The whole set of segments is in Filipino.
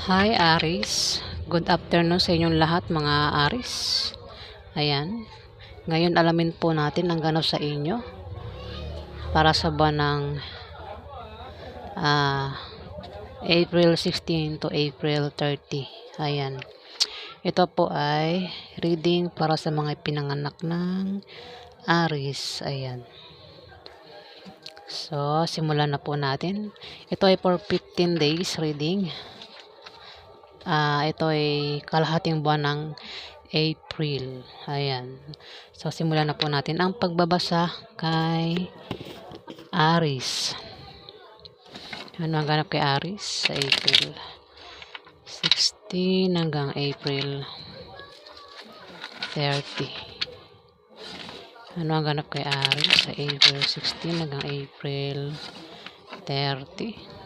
Hi Aris, good afternoon sa inyong lahat mga Aris. Ayan, ngayon alamin po natin ang ganap sa inyo para sa buwan ng ah, April 16 to April 30. Ayan, ito po ay reading para sa mga pinanganak ng Aris. Ayan, so simulan na po natin. Ito ay for 15 days reading. Ito ay kalahating buwan ng April. Ayan. So, simulan na po natin ang pagbabasa kay Aris. Ano ang ganap kay Aris sa April 16 hanggang April 30? Ano ang ganap kay Aris sa April 16 hanggang April 30?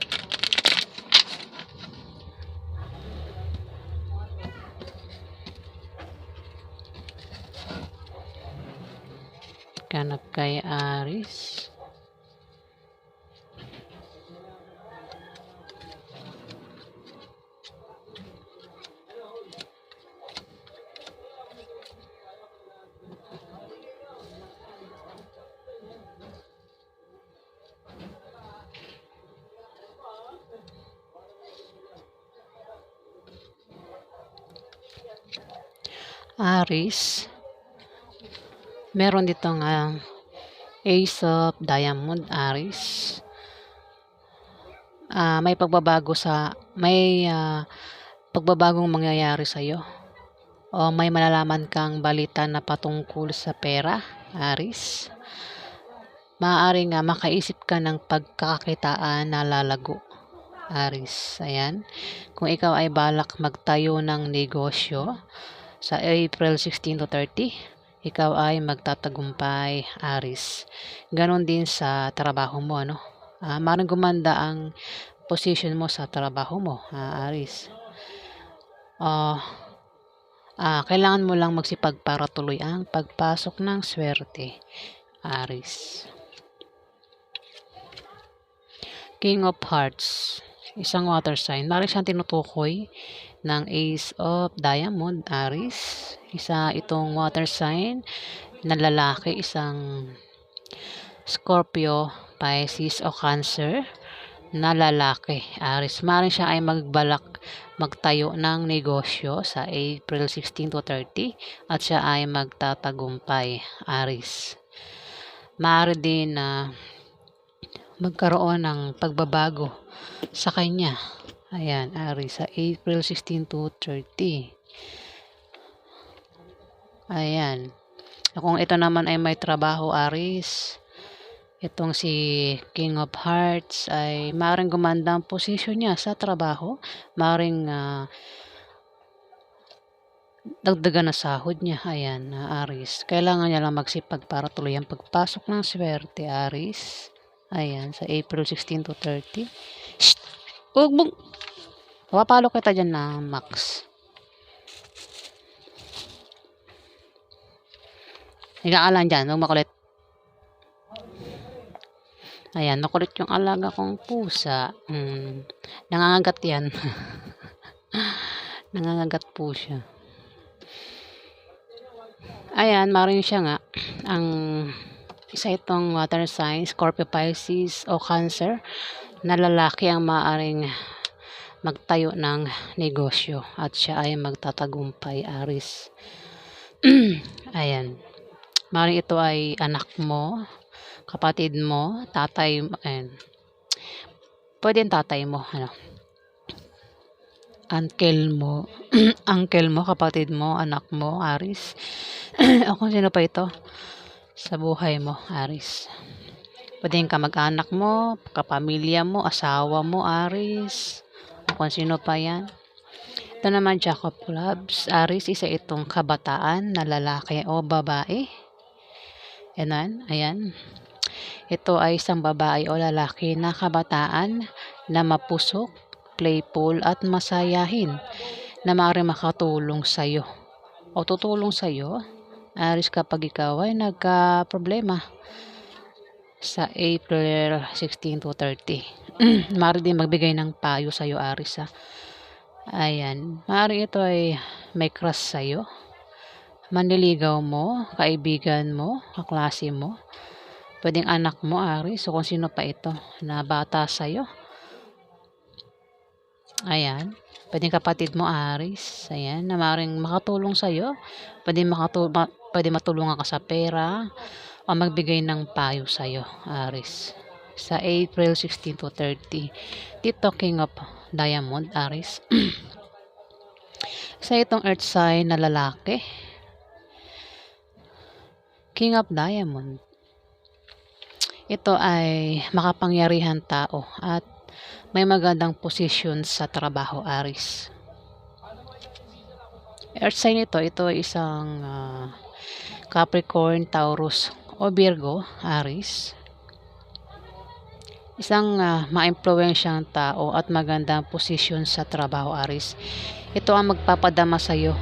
Ganap kay Aris. Aris, meron ditong Ace of Diamond, Aris. May pagbabagong mangyayari sa iyo, o may malalaman kang balita na patungkol sa pera, Aris. Maaaring makaisip ka ng pagkakakitaan na lalago, Aris. Ayan, kung ikaw ay balak magtayo ng negosyo sa April 16 to 30, ikaw ay magtatagumpay, Aris. Ganon din sa trabaho mo, ano? Maaaring gumanda ang position mo sa trabaho mo, Aris. Kailangan mo lang magsipag para tuloy ang pagpasok ng swerte, Aris. King of Hearts, isang water sign. Maaaring siyang tinutukoy ng Ace of Diamond, Aris. Isa itong water sign na lalaki, isang Scorpio, Pisces o Cancer na lalaki, Aris. Maaaring siya ay magtayo ng negosyo sa April 16 to 30 at siya ay magtatagumpay, Aris. Maaari din na magkaroon ng pagbabago sa kanya. Ayan, Aris, sa April 16 to 30. Ayan. Kung ito naman ay may trabaho, Aris, itong si King of Hearts ay maaaring gumanda ang posisyon niya sa trabaho. Maaaring dagdagan na sahod niya. Ayan, Aris. Kailangan niya lang magsipag para tuloy ang pagpasok ng swerte, Aris. Ayan, sa April 16 to 30. Shh! Huwag mong... Papalo kita dyan na, Max. Higa ka lang dyan, huwag makulit. Ayan, makulit yung alaga kong pusa. Nangangagat yan. Nangangagat po siya. Ayan, maaaring siya nga ang isa itong water sign, Scorpio, Pisces o Cancer na lalaki ang maaaring magtayo ng negosyo at siya ay magtatagumpay, Aris. Ayan, maaaring ito ay anak mo, kapatid mo, tatay, ayan. Pwede tatay mo, ano, uncle mo, uncle mo, kapatid mo, anak mo, Aris. O kung sino pa ito sa buhay mo, Aris. Pwede ka mag-anak mo, kapamilya mo, asawa mo, Aris. O kung sino pa yan. Ito naman, Jack of Clubs, Aris, isa itong kabataan na lalaki o babae. Ayan. Ito ay isang babae o lalaki na kabataan na mapusok, playful at masayahin na maaaring makatulong sa iyo o tutulong sa iyo, Aris, kapag ikaw ay nagka-problema sa April 16 to 30. Maaari din magbigay ng payo sa iyo, Aris. Ayan, maaaring ito ay may crush sa'yo, manliligaw mo, kaibigan mo, kaklase mo, puwedeng anak mo, Aris, o kung sino pa ito na bata sa'yo. Ayan, puwedeng kapatid mo, Aris, ayan, na maaaring makatulong sa'yo, puwedeng matulungan ka sa pera o magbigay ng payo sa'yo, Aris. Sa April 16 to 30, dito King of Diamond, Aris. Sa itong earth sign na lalaki, King of Diamond, ito ay makapangyarihan tao at may magandang posisyon sa trabaho, Aris. Earth sign ito ay isang Capricorn, Taurus o Virgo, Aris. Isang maimpluwensyang tao at magandang posisyon sa trabaho, Aris. Ito ang magpapadama sa iyo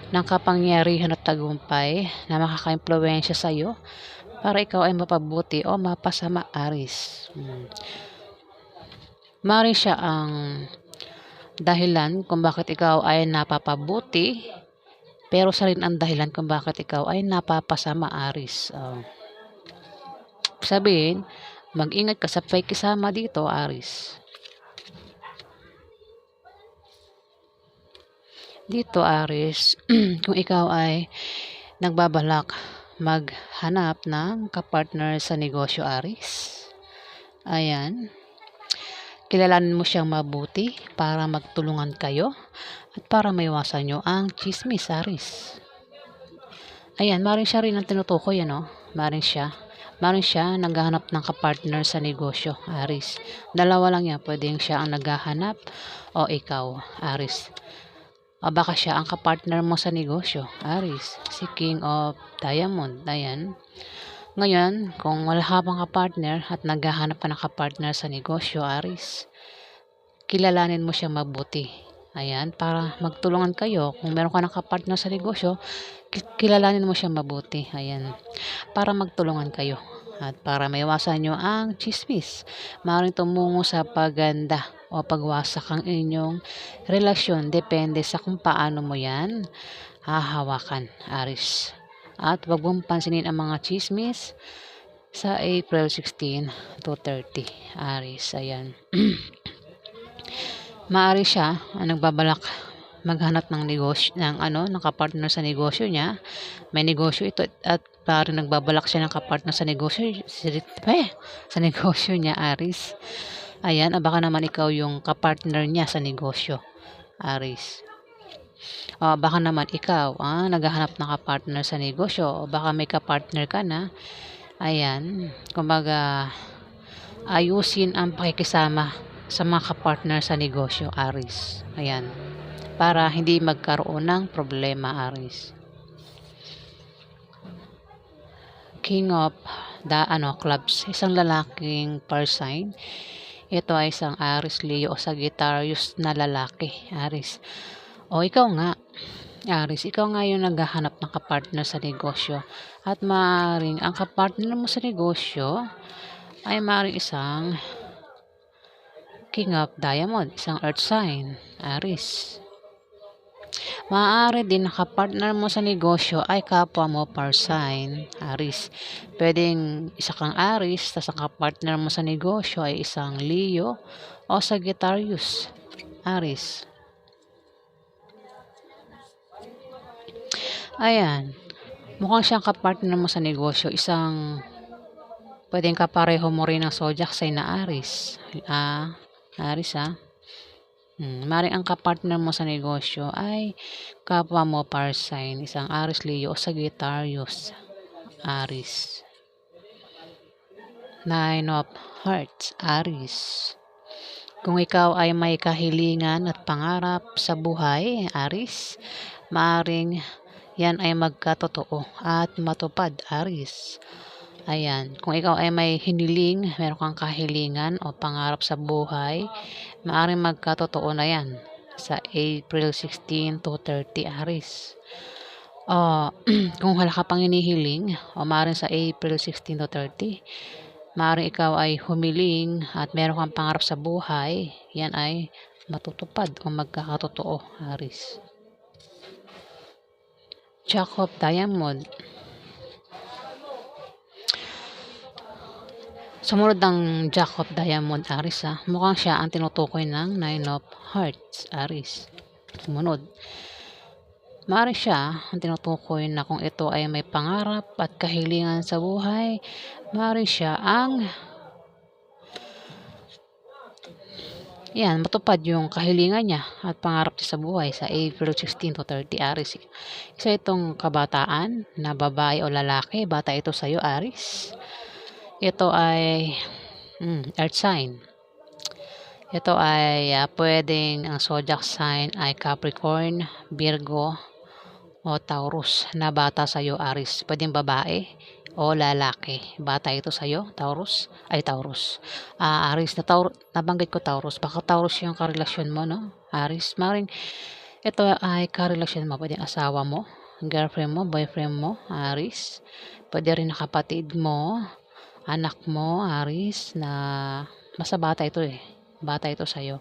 ng kapangyarihan at tagumpay na makakaimpluwensya sa iyo para ikaw ay mapabuti o mapasama, Aris. Maaaring siya ang dahilan kung bakit ikaw ay napapabuti, pero siya rin ang dahilan kung bakit ikaw ay napapasama, Aris. Sabihin, mag-ingat ka sa pakikisama dito, Aris. Dito, Aris, kung ikaw ay nagbabalak maghanap ng kapartner sa negosyo, Aris, ayan, kilalanin mo siyang mabuti para magtulungan kayo at para maiwasan nyo ang chismis, Aris. Ayan, maaaring siya rin ang tinutukoy, maaaring siya naghahanap ng kapartner sa negosyo, Aris. Dalawa lang yan, pwedeng siya ang naghahanap o ikaw, Aris. O baka siya ang kapartner mo sa negosyo, Aris. Si King of Diamond, ayan. Ngayon, kung wala ka pang kapartner at naghahanap ka ng kapartner sa negosyo, Aris, kilalanin mo siya mabuti. Ayan, para magtulungan kayo. Kung meron ka ng kapartner sa negosyo, kilalanin mo siya mabuti. Ayan, para magtulungan kayo. At para maiwasan nyo ang chismis, maaaring tumungo sa paganda o pagwasak ang inyong relasyon. Depende sa kung paano mo yan hahawakan, Aris. At huwag mong pansinin ang mga chismis sa April 16 to 30, Aris. Ayan. Maari siya ang nagbabalak maghanap ng negosyo ng kapartner sa negosyo niya. May negosyo ito at parang nagbabalak siya ng kapartner sa negosyo sa negosyo niya, Aris. Ayan, baka naman ikaw yung kapartner niya sa negosyo, Aris. O baka naman ikaw naghahanap ng kapartner sa negosyo, o baka may kapartner ka na. Ayan, kumbaga ayusin ang pakikisama sa mga kapartner sa negosyo, Aris. Ayan, para hindi magkaroon ng problema, Aris. King of Clubs, isang lalaking sign. Ito ay isang Aries, Leo o Sagittarius na lalaki, Aris. O ikaw nga, Aris, ikaw nga yung naghahanap ng kapartner sa negosyo. At maaaring ang kapartner mo sa negosyo ay maaaring isang King of Diamond, isang earth sign, Aris. Maaari din nakapartner mo sa negosyo ay kapwa mo sign, Aris. Pwedeng isa kang Aris, tas ang kapartner mo sa negosyo ay isang Leo o Sagittarius, Aris. Ayan, mukhang siyang kapartner mo sa negosyo, pwedeng kapareho mo rin ng zodiac sign na Aris. Aris maaaring ang kapartner mo sa negosyo ay kapwa mo sign, isang Aries, Leo o Sagittarius, Aris. Nine of Hearts, Aris. Kung ikaw ay may kahilingan at pangarap sa buhay, Aris, maaaring yan ay magkatotoo at matupad, Aris. Ayan, kung ikaw ay may hiniling, meron kang kahilingan o pangarap sa buhay, maaaring magkatotoo na yan sa April 16 to 30, Aris. Kung wala ka pang hinihiling, o maaaring sa April 16 to 30, Maaaring ikaw ay humiling at meron kang pangarap sa buhay, yan ay matutupad o magkakatotoo, Aries. Jack of Diamond. Sumunod ang Jack of Diamond, Aries mukhang siya ang tinutukoy ng Nine of Hearts, Aries. Sumunod. Maaaring siya ang tinutukoy na kung ito ay may pangarap at kahilingan sa buhay, maaaring siya ang matupad yung kahilingan niya at pangarap niya sa buhay sa April 16 to 30, Aries. Isa itong kabataan na babae o lalaki, bata ito sa iyo, Aries. Ito ay earth sign. Ito ay pwedeng ang zodiac sign ay Capricorn, Virgo, o Taurus na bata sa iyo, Aries. Pwedeng babae o lalaki. Bata ito sa iyo, Taurus. Aries, nabanggit ko Taurus. Baka Taurus yung karelasyon mo, no? Aries, maring ito ay karelasyon mo. Pwedeng asawa mo, girlfriend mo, boyfriend mo, Aries. Pwede rin kapatid mo, anak mo, Aries, na basta bata ito Bata ito sa iyo.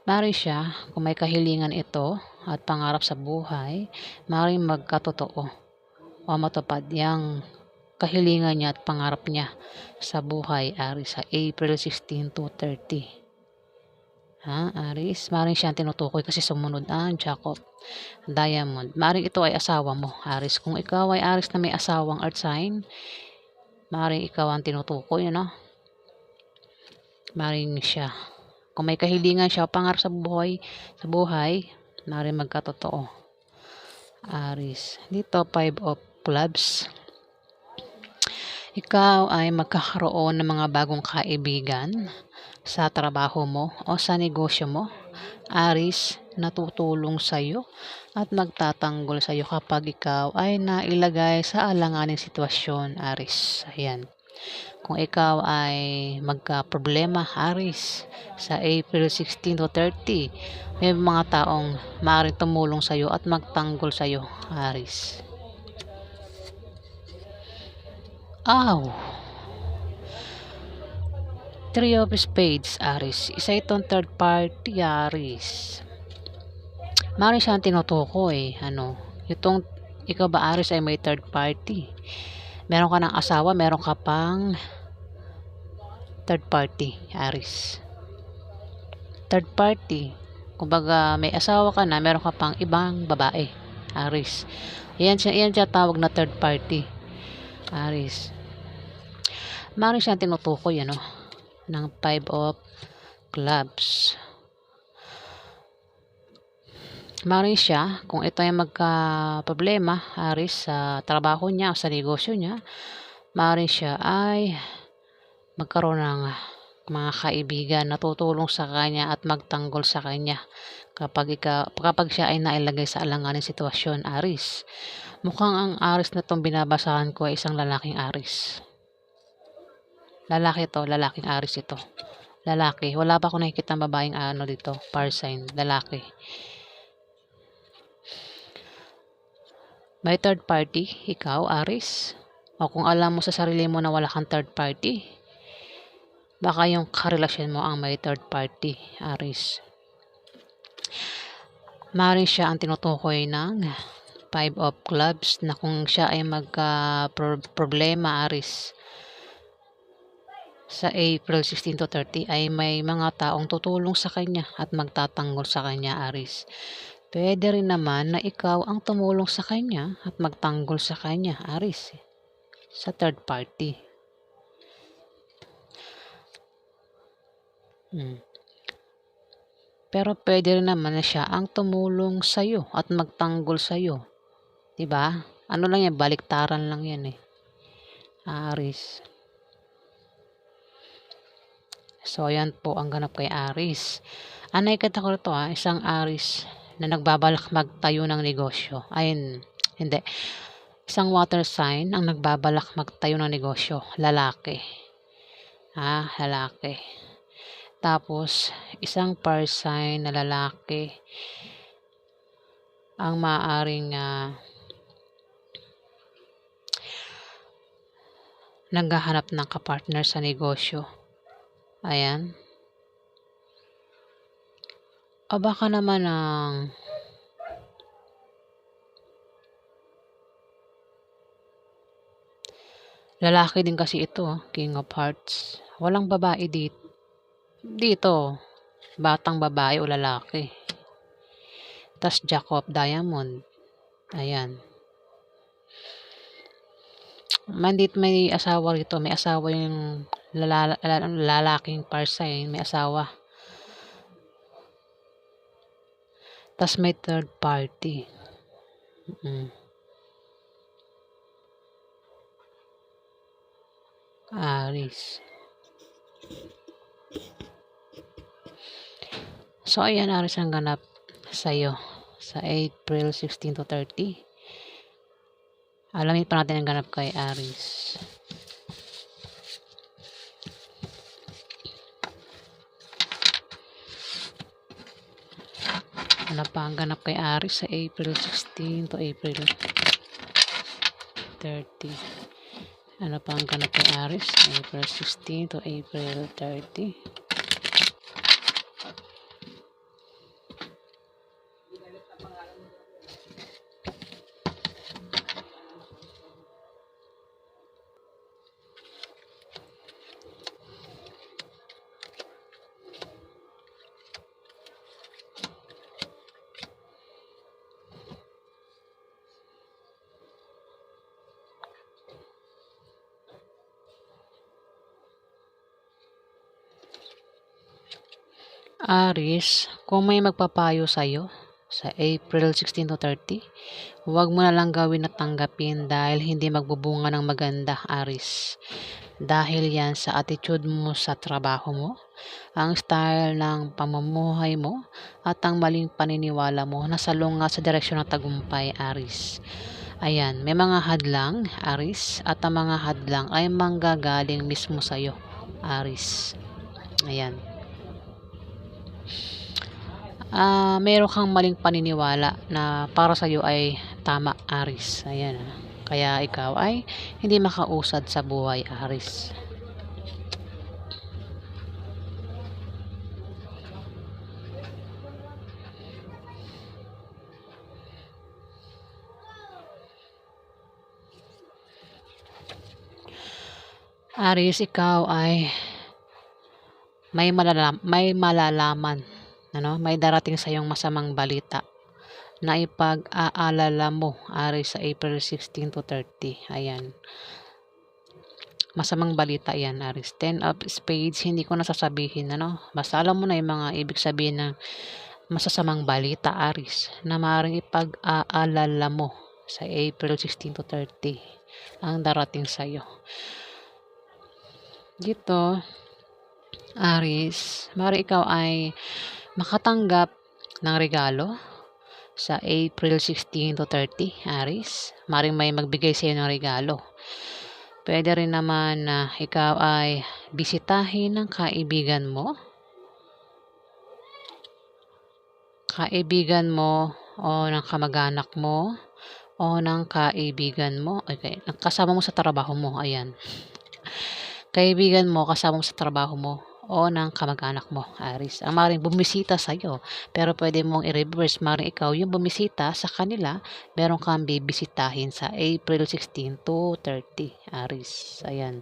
Maaaring siya, kung may kahilingan ito at pangarap sa buhay, maaaring magkatotoo o matupad yung kahilingan niya at pangarap niya sa buhay, Aries, sa April 16 to 30. Aries, maaaring siya ang tinutukoy kasi sumunod ang Jack of Diamond. Maaaring ito ay asawa mo, Aries. Kung ikaw ay Aries na may asawang earth sign, maaaring ikaw ang tinutukoy, maaaring siya. Kung may kahilingan siya o pangarap sa buhay, maaaring magkatotoo, Aries. Dito, 5 of Clubs. Ikaw ay magkakaroon ng mga bagong kaibigan sa trabaho mo o sa negosyo mo, Aries, na tutulong sa iyo at magtatanggol sa iyo kapag ikaw ay nailagay sa alanganing sitwasyon, Aries. Ayan. Kung ikaw ay magka-problema, Aries, sa April 16 to 30, may mga taong maaaring tumulong sa iyo at magtanggol sa iyo, Aries. Three of Spades, Aries. Isa itong third party, Aries. Maaaring siya ang tinutukoy. Itong ikaw ba, Aries, ay may third party? Meron ka ng asawa, meron ka pang third party, Aries. Third party, kumbaga may asawa ka na, meron ka pang ibang babae, Aries. Yan siya tawag na third party, Aries. Maaaring siya tinutukoy ng 5 of Clubs. Maaaring siya, kung ito ay magka-problema, Aries, sa trabaho niya o sa negosyo niya, maaaring siya ay magkaroon ng mga kaibigan na tutulong sa kanya at magtanggol sa kanya kapag siya ay nailagay sa alanganing sitwasyon, Aries. Mukhang ang Aries na itong binabasahan ko ay isang lalaking Aries. Lalaking Aries ito. Lalaki. Wala pa ako nakikita babaeng dito. Fire sign. Lalaki. May third party, ikaw, Aries. O kung alam mo sa sarili mo na wala kang third party, baka yung karelasyon mo ang may third party, Aries. Maaaring siya ang tinutukoy ng 5 of Clubs na kung siya ay magka-problema, Aries, sa April 16 to 30 ay may mga taong tutulong sa kanya at magtatanggol sa kanya, Aries. Pwede rin naman na ikaw ang tumulong sa kanya at magtanggol sa kanya, Aries, sa third party. Pero pwede rin naman na siya ang tumulong sa iyo at magtanggol sa iyo. 'Di ba? Ano lang yan, baliktaran lang yan Aries. So, ayan po ang ganap kay Aries. Nakikita ko ito isang Aries na nagbabalak magtayo ng negosyo. Ayun, hindi. Isang water sign ang nagbabalak magtayo ng negosyo. Lalaki. Lalaki. Tapos, isang fire sign na lalaki ang maaaring naghahanap ng kapartner sa negosyo. Ayan. O baka naman ang lalaki din kasi ito, King of Hearts. Walang babae dito. Batang babae o lalaki. Tas Jack of Diamond. Ayan. Mandit may asawa rito. May asawa yung lalaking parsign. May asawa. Tas may third party. Aries. So, ayan, Aries ang ganap sa'yo sa April 16 to 30. Alamin pa natin ang ganap kay Aries. Ano pa ang ganap kay Aries sa April 16 to April 30? Ano pa ang ganap kay Aries sa April 16 to April 30? Aries, kung may magpapayo sa'yo sa April 16 to 30, huwag mo na lang gawin at tanggapin dahil hindi magbubunga ng maganda, Aries. Dahil yan sa attitude mo sa trabaho mo, ang style ng pamumuhay mo, at ang maling paniniwala mo na salungat sa direksyon ng tagumpay, Aries. Ayan, may mga hadlang, Aries, at ang mga hadlang ay manggagaling mismo sa'yo, Aries. Ayan. Meron kang maling paniniwala na para sa iyo ay tama, Aries. Ayan. Kaya ikaw ay hindi makausad sa buhay, Aries. Aries, ikaw ay may malalaman, may darating sa iyong masamang balita na ipag-aalala mo, Aries, sa April 16 to 30. Ayan. Masamang balita yan, Aries. 10 of Spades, hindi ko nasasabihin, Basta alam mo na yung mga ibig sabihin ng masasamang balita, Aries, na maaaring ipag-aalala mo sa April 16 to 30 ang darating sa'yo. Dito, Aries, maaaring ikaw ay makatanggap ng regalo sa April 16 to 30, Aries. Maaaring may magbigay sa iyo ng regalo. Pwede rin naman na ikaw ay bisitahin ng kaibigan mo o ng kamag-anak mo o ng kaibigan mo. Okay, kasama mo sa trabaho mo. Ayan. Kaibigan mo, kasama mo sa trabaho mo o ng kamag-anak mo, Aries. Ang maaaring bumisita sa iyo, pero pwede mong i-reverse. Maaaring ikaw yung bumisita sa kanila, meron kang bibisitahin sa April 16 to 30, Aries. Ayan.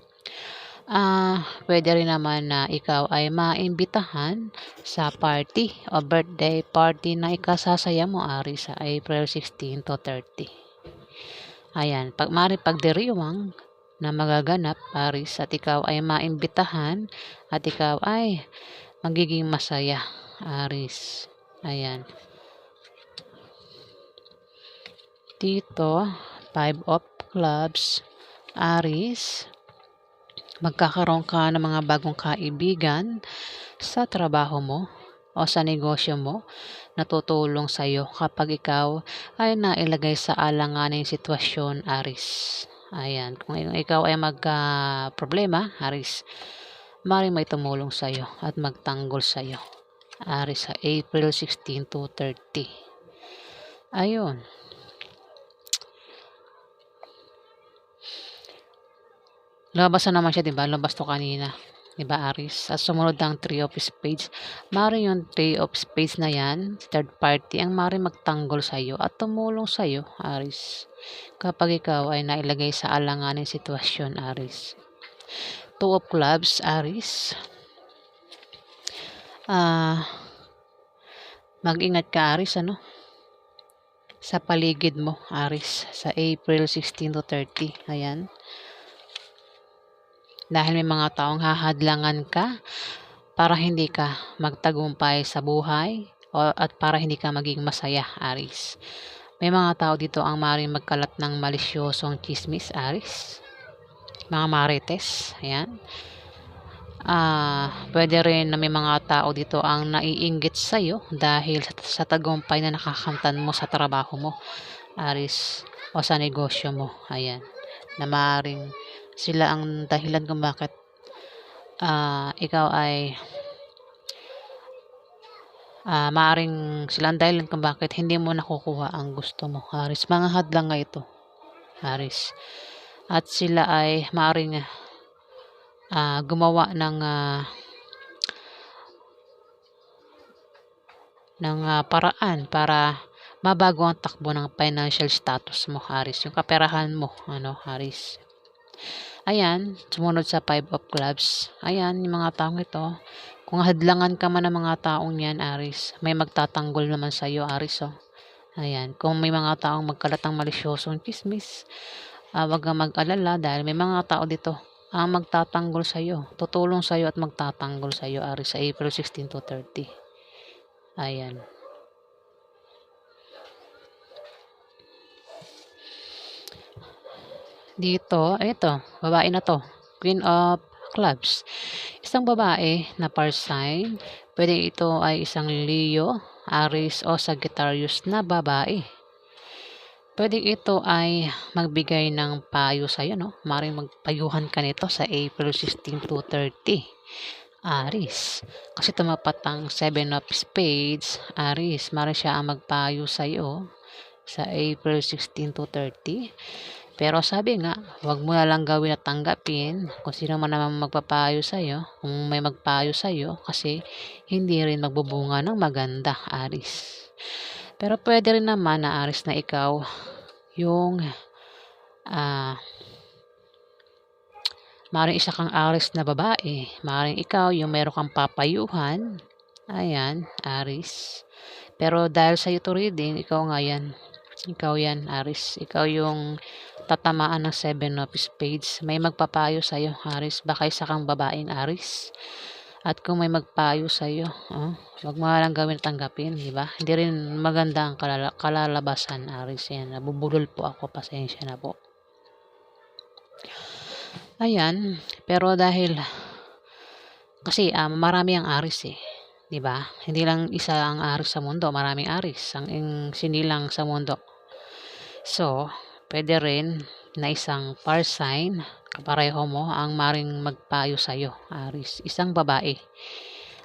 Pwede rin naman na ikaw ay maimbitahan sa party o birthday party na ikasasaya mo, Aries, sa April 16 to 30. Ayan. Maaaring pagdiriwang na magaganap, Aries, at ikaw ay maimbitahan at ikaw ay magiging masaya, Aries. Ayan. Dito, 5 of Clubs, Aries, magkakaroon ka ng mga bagong kaibigan sa trabaho mo o sa negosyo mo na tutulong sa iyo kapag ikaw ay nailagay sa alanganing sitwasyon, Aries. Ayan, kung ikaw ay magka-problema, Aries, maaaring may tumulong sa iyo at magtanggol sa iyo, Aries, sa April 16 to 30. Ayun. Lumabas na naman siya, 'di ba? Lumabas 'to kanina, 'di ba, Aries? At sumunod ang Three of Spades. Maaaring yung Three of Spades na 'yan, third party ang maaaring magtanggol sa'yo at tumulong sa'yo, Aries, kapag ikaw ay nailagay sa alanganing sitwasyon, Aries. Two of Clubs, Aries. Mag-ingat ka, Aries, ano? Sa paligid mo, Aries, sa April 16 to 30. Ayan. Dahil may mga taong hahadlangan ka para hindi ka magtagumpay sa buhay at para hindi ka maging masaya, Aries. May mga tao dito ang maaaring magkalat ng malisyosong chismis, Aries. Mga marites, ayan. Pwede rin na may mga tao dito ang naiinggit sa'yo dahil sa tagumpay na nakakamtan mo sa trabaho mo, Aries, o sa negosyo mo, ayan. Na maaaring sila ang dahilan kung bakit ikaw ay maaaring sila ang dahilan kung bakit hindi mo nakukuha ang gusto mo, Aries. Mga hadlang nga ito, Aries. At sila ay maaaring gumawa ng paraan para mabago ang takbo ng financial status mo, Aries. Yung kaperahan mo, Aries. Ayan, sumunod sa Five of Clubs. Ayan, yung mga taong ito. Kung hadlangan ka man ng mga taong yan, Aries, may magtatanggol naman sa iyo, Aries. Oh. Ayan, kung may mga taong magkalat ng malisyosong chismis, wag kang mag-alala dahil may mga tao dito ang magtatanggol sa iyo, tutulong sa iyo at magtatanggol sa iyo, Aries, sa April 16 to 30. Ayan. Dito, ito, babae na to. Queen of Clubs. Isang babae na par sign. Pwede ito ay isang Leo, Aries o Sagittarius na babae. Pwede ito ay magbigay ng payo sa'yo, no? Maring magpayuhan ka nito sa April 16 to 30. Aries. Kasi tumapat ang Seven of Spades. Aries, maring siya ang magpayo sa'yo sa April 16 to 30. Pero sabi nga, wag mo na lang gawin at tanggapin kung sino man naman magpapayo sa'yo, kung may magpayo sa'yo, kasi hindi rin magbubunga ng maganda, Aries. Pero pwede rin naman na, Aries, na ikaw yung maaaring isa kang Aries na babae, maaaring ikaw yung meron kang papayuhan. Ayan, Aries. Pero dahil sa ito reading, ikaw yan, Aries. Ikaw yung tatamaan ng Seven of Spades. May magpapayo sa'yo, Aries. Baka isa kang babaeng Aries. At kung may magpayo sa'yo, wag mo lang gawin tanggapin, di ba? Hindi rin maganda ang kalalabasan, Aries. Yan, nabubulol po ako. Pasensya na po. Ayan, pero dahil kasi marami ang Aries eh. 'Di ba? Hindi lang isa ang Aries sa mundo, maraming Aries ang sinilang sa mundo. So, pwede rin na isang par sign, kapareho mo ang maring magpayo sa iyo, Aries. Isang babae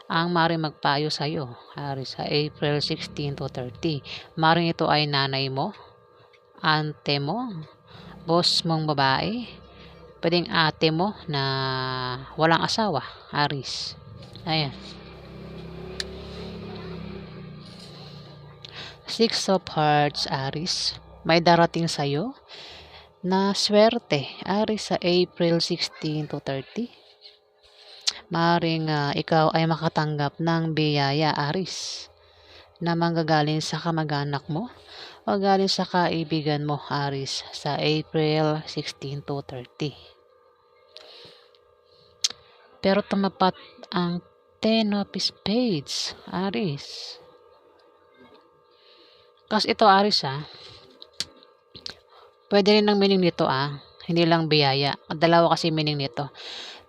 ang maring magpayo sa iyo, Aries, sa April 16 to 30. Maring ito ay nanay mo, ante mo, boss mong babae, pwedeng ate mo na walang asawa, Aries. Ayan. Six of Hearts, Aries. May darating sa'yo na swerte, Aries, sa April 16 to 30. Maaaring ikaw ay makatanggap ng biyaya, Aries, na manggagaling sa kamag-anak mo o galing sa kaibigan mo, Aries, sa April 16 to 30. Pero tumapat ang Ten of Spades, Aries. Kasi ito, Aries, pwede rin ang meaning nito, hindi lang biyaya. Dalawa kasi meaning nito.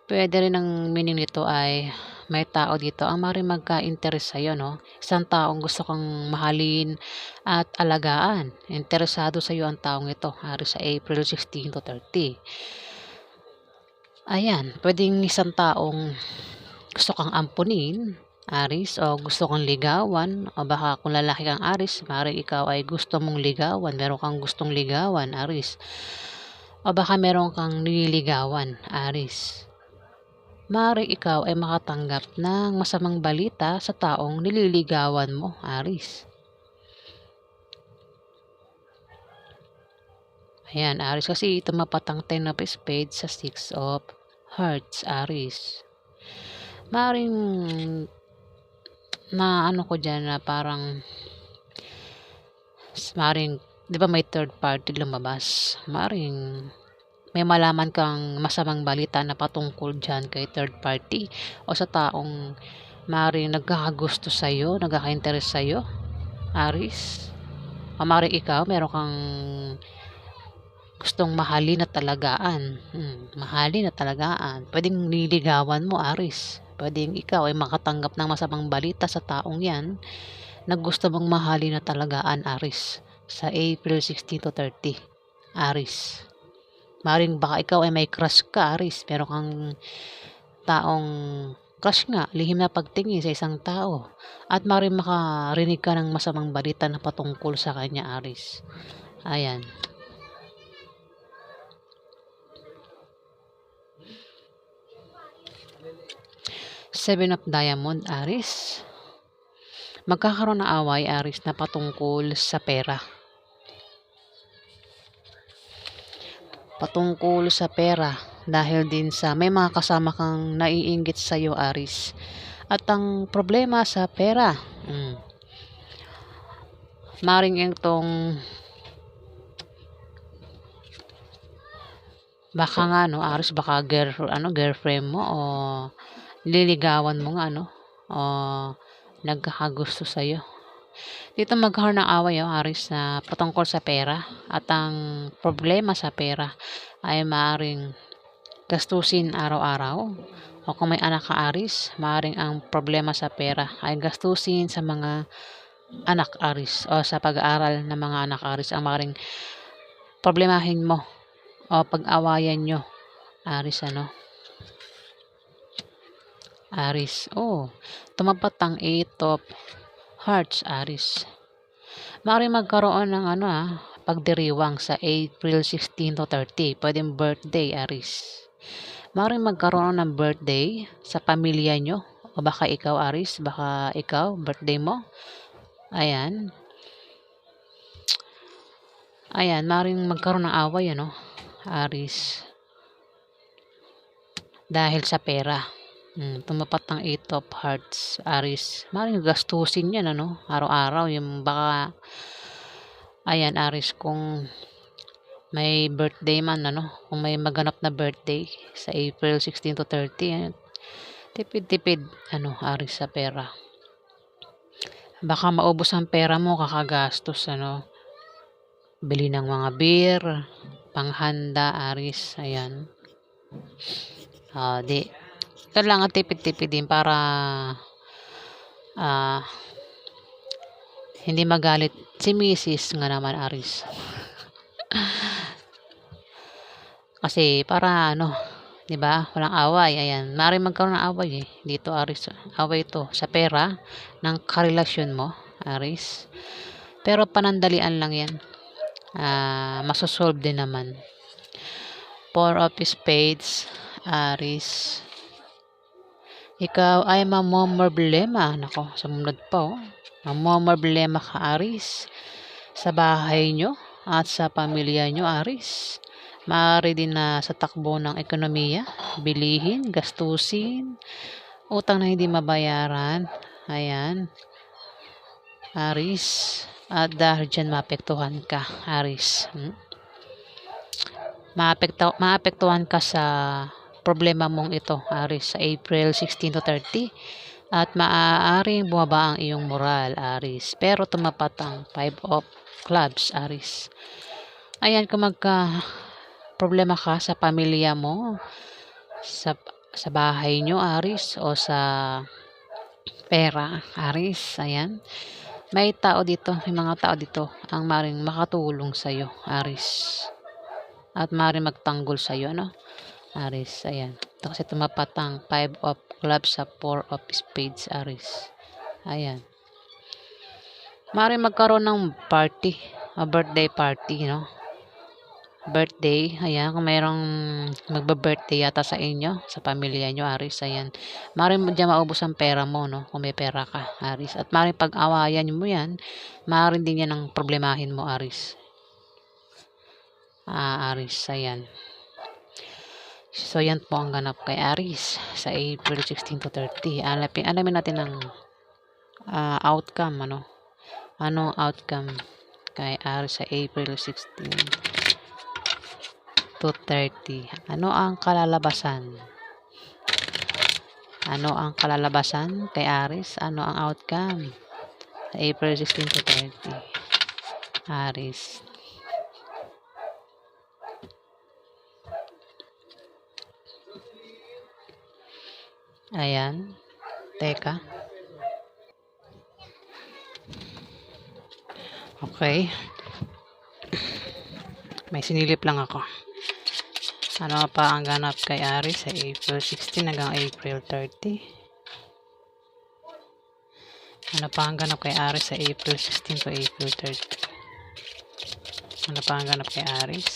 Pwede rin ang meaning nito ay may tao dito ang maaaring magka-interest sa'yo, no? Isang taong gusto kang mahalin at alagaan. Interesado sa'yo ang taong ito, Aries, sa April 16 to 30. Ayan, pwedeng isang taong gusto kang ampunin, Aries, o gusto kang ligawan, o baka kung lalaki kang Aries, maaaring ikaw ay gusto mong ligawan, meron kang gustong ligawan, Aries. O baka meron kang nililigawan, Aris. Maaaring ikaw ay makatanggap ng masamang balita sa taong nililigawan mo, Aris. Ayan, Aris, kasi tumapat ang 10 of Spades sa 6 of Hearts, Aris. Maaaring na ano ko dyan na parang maaaring, di ba may third party lumabas? Maaaring may malaman kang masamang balita na patungkol dyan kay third party o sa taong maaaring nagkakagusto sa'yo, nagkaka-interest sa'yo, Aris. O maaaring ikaw, meron kang gustong mahalin na talagaan. Mahalin na talagaan. Pwedeng nililigawan mo, Aris. Pwedeng ikaw ay makatanggap ng masamang balita sa taong yan na gusto mong mahalin na talagaan, Aris. Sa April 16 to 30, Aris. Maring baka ikaw ay may crush ka, Aris. Meron kang taong crush nga, lihim na pagtingin sa isang tao. At maring makarinig ka ng masamang balita na patungkol sa kanya, Aris. Ayan. Seven of Diamond, Aris. Magkakaroon ng away, Aris, na patungkol sa pera. Patungkol sa pera. Dahil din sa may mga kasama kang naiinggit sa iyo, Aris. At ang problema sa pera, maring itong baka nga no, Aris, baka girlfriend mo o liligawan mo nga o nagkakagusto sa iyo. Dito magkakaroon ng away, Aris, na patungkol sa pera. At ang problema sa pera ay maaring gastusin araw-araw. O kung may anak ka, Aris, maaring ang problema sa pera ay gastusin sa mga anak, Aris, o sa pag-aaral ng mga anak, Aris, ang maaring problemahin mo o pag-awayan nyo, Aris, Aris, tumapat ang 8 of Hearts, Aris. Maaaring magkaroon ng pagdiriwang sa April 16 to 30. Pwedeng birthday, Aris. Maaaring magkaroon ng birthday sa pamilya nyo. O baka ikaw, Aris, baka ikaw, birthday mo. Ayan. Ayan, maaaring magkaroon ng away, Aris. Dahil sa pera. Tumapat ng 8 of Hearts, Aris. Maaaring gastusin yan, araw-araw. Yung baka, ayan, Aris, kung may birthday man, kung may maganap na birthday sa April 16 to 30, tipid-tipid, Aris, sa pera. Baka maubos ang pera mo, kakagastos, bili ng mga beer, panghanda, Aris, ayan. Kailangan tipid-tipid din para hindi magalit si Mrs. nga naman, Aris. Kasi para di ba? Walang away. Ayan, maaaring magkaroon ng away dito, Aris. Away ito sa pera ng karelasyon mo, Aris. Pero panandalian lang 'yan. Masosolve din naman. 4 of Spades, Aris. Ikaw ay mamomroblema. Nako, sumunod pa mamomroblema ka, Aris. Sa bahay nyo at sa pamilya nyo, Aris. Maaari din na sa takbo ng ekonomiya, bilihin, gastusin, utang na hindi mabayaran. Ayan, Aris. At dahil dyan maapektuhan ka, Aris. Maapektuhan ka sa problema mong ito, Aris, sa April 16 to 30. At maaaring bumaba ang iyong moral, Aris. Pero tumapat ang 5 of Clubs, Aris. Ayan, kung problema ka sa pamilya mo, sa bahay nyo, Aris, o sa pera, Aris, ayan. May mga tao dito ang maring makatulong sa'yo, Aris. At maring magtanggol sa'yo, Aris, ayan. Ito kasi tumapat ang 5 of Clubs sa 4 of Spades, Aris. Ayan. Maring magkaroon ng party, a birthday party, birthday, ayan, kung mayroong magba-birthday yata sa inyo, sa pamilya nyo, Aris, ayan. Maaaring mo diyan maubos ang pera mo, no, kung may pera ka, Aris. At maaaring pag-awayan mo yan, maaaring din yan ang problemahin mo, Aris. Aris, ayan. So, yan po ang ganap kay Aris sa April 16 to 30. Alamin natin ang outcome, ano? Anong outcome kay Aris sa April 16 to 30? Ano ang kalalabasan? Ano ang kalalabasan kay Aris? Ano ang outcome sa April 16 to 30? Aris. Ayan. Teka. Okay. May sinilip lang ako. Ano pa ang ganap kay Aris sa April 16 hanggang April 30? Ano pa ang ganap kay Aris sa April 16 to April 30? Ano pa ang ganap kay Aris?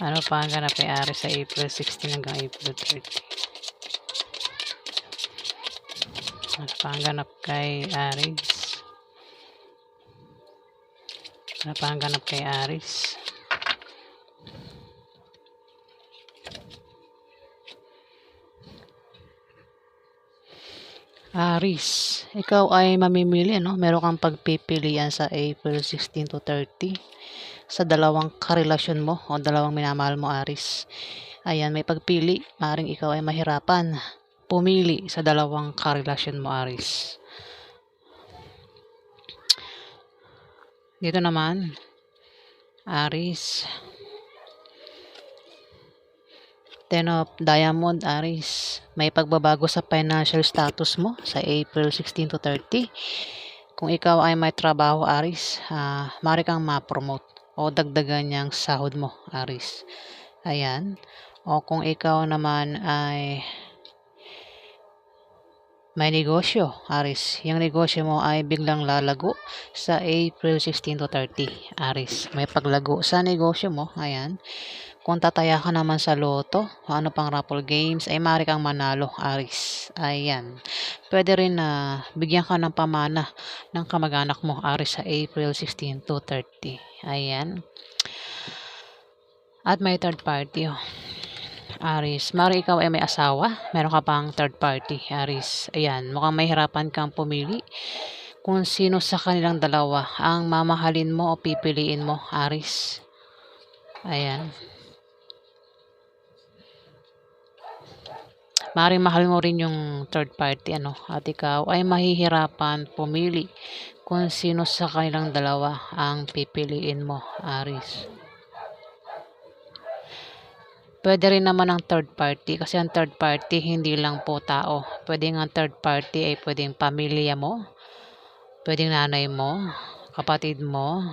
Ano pa ang ganap kay Aris sa April 16 hanggang April 30? Ano pa ang ganap kay Aris? Ano pa ang ganap kay Aris? Aris, ikaw ay mamimili, no? Meron kang pagpipilian sa April 16 to 30 sa dalawang karelasyon mo o dalawang minamahal mo, Aris. Ayan, may pagpili. Maring ikaw ay mahirapan pumili sa dalawang karelasyon mo, Aris. Dito naman, Aris, Ten of Diamond, Aris. May pagbabago sa financial status mo sa April 16 to 30. Kung ikaw ay may trabaho, Aris, maaari kang ma-promote o dagdagan niyang sahod mo, Aris. Ayan. O kung ikaw naman ay may negosyo, Aris. Yung negosyo mo ay biglang lalago sa April 16 to 30, Aris. May paglago sa negosyo mo, ayan. Kung tataya ka naman sa loto, ano pang raffle games, ay maaari kang manalo, Aris. Ayan. Pwede rin na bigyan ka ng pamana ng kamag-anak mo, Aris, sa April 16 to 30. Ayan. At may third party, Aris, maaari ikaw ay may asawa, meron ka pang third party, Aris. Ayan, mukhang may hirapan kang pumili kung sino sa kanilang dalawa ang mamahalin mo o pipiliin mo, Aris. Ayan. Maaaring mahal mo rin yung third party, ano, at ikaw ay mahihirapan pumili kung sino sa kanilang dalawa ang pipiliin mo, Aris. Pwede rin naman ang third party kasi ang third party hindi lang po tao. Pwedeng ang third party ay pwedeng pamilya mo, pwedeng nanay mo, kapatid mo.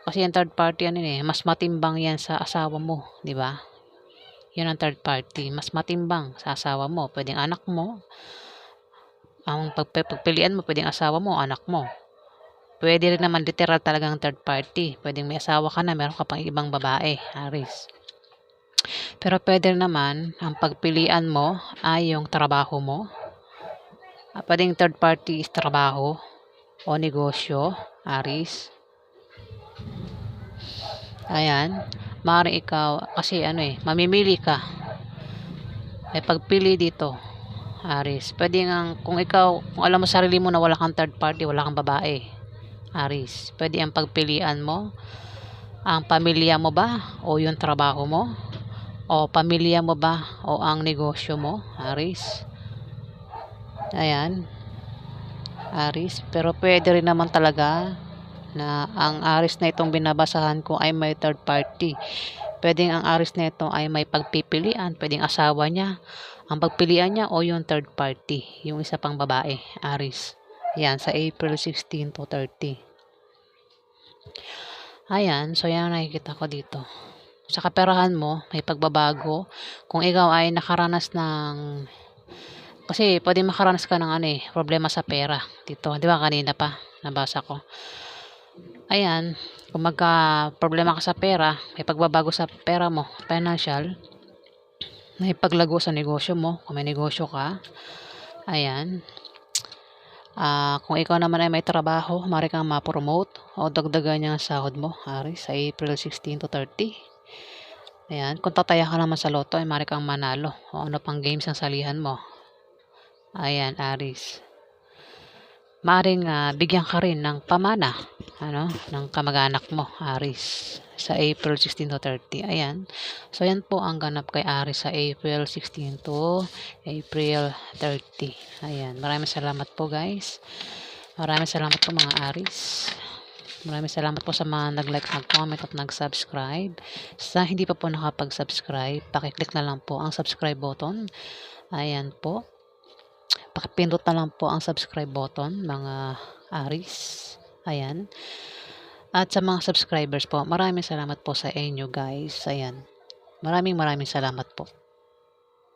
Kasi ang third party mas matimbang yan sa asawa mo, di ba? Yun ang third party, mas matimbang sa asawa mo. Pwedeng anak mo. Ang pagpilian mo, pwedeng asawa mo, anak mo. Pwede rin naman literal talagang third party. Pwedeng may asawa ka na, meron ka pang ibang babae, Aris. Pero pwede naman, ang pagpilian mo ay yung trabaho mo. Pwedeng third party is trabaho o negosyo, Aris. Ayan. Maaari ikaw, kasi mamimili ka. May pagpili dito, Aris. Pwedeng kung alam mo sarili mo na wala kang third party, wala kang babae, Aris. Pwede ang pagpilian mo, ang pamilya mo ba o yung trabaho mo? O pamilya mo ba o ang negosyo mo, Aris? Ayan, Aris. Pero pwede rin naman talaga na ang Aris na itong binabasahan ko ay may third party. Pwedeng ang Aris na ito ay may pagpipilian. Pwedeng asawa niya ang pagpilian niya o yung third party, yung isa pang babae, Aris. Yan, sa April 16 to 30. Ayan, so yan ang nakikita ko dito. Sa kaperahan mo, may pagbabago. Kung ikaw ay nakaranas ng Kasi pwede makaranas ka ng ano eh, problema sa pera dito. Di ba kanina pa, nabasa ko. Ayan, kung problema ka sa pera, may pagbabago sa pera mo, financial, may paglago sa negosyo mo, kung may negosyo ka, ayan. Kung ikaw naman ay may trabaho, maaari kang ma-promote o dagdagan niya ang sahod mo, Aris, sa April 16 to 30. Ayan, kung tataya ka naman sa loto, ay maaari kang manalo o ano pang games ang salihan mo. Ayan, Aris. Maaring bigyan ka rin ng pamana, ng kamag-anak mo, Aris, sa April 16 to 30. Ayan. So, yan po ang ganap kay Aris sa April 16 to April 30. Ayan. Maraming salamat po, guys. Maraming salamat po, mga Aris. Maraming salamat po sa mga nag-like, nag-comment at nag-subscribe. Sa hindi pa po nakapag-subscribe, pakiclick na lang po ang subscribe button. Ayan po. Pakipindot na lang po ang subscribe button, mga Aris. Ayan. At sa mga subscribers po, maraming salamat po sa inyo, guys. Ayan. Maraming salamat po.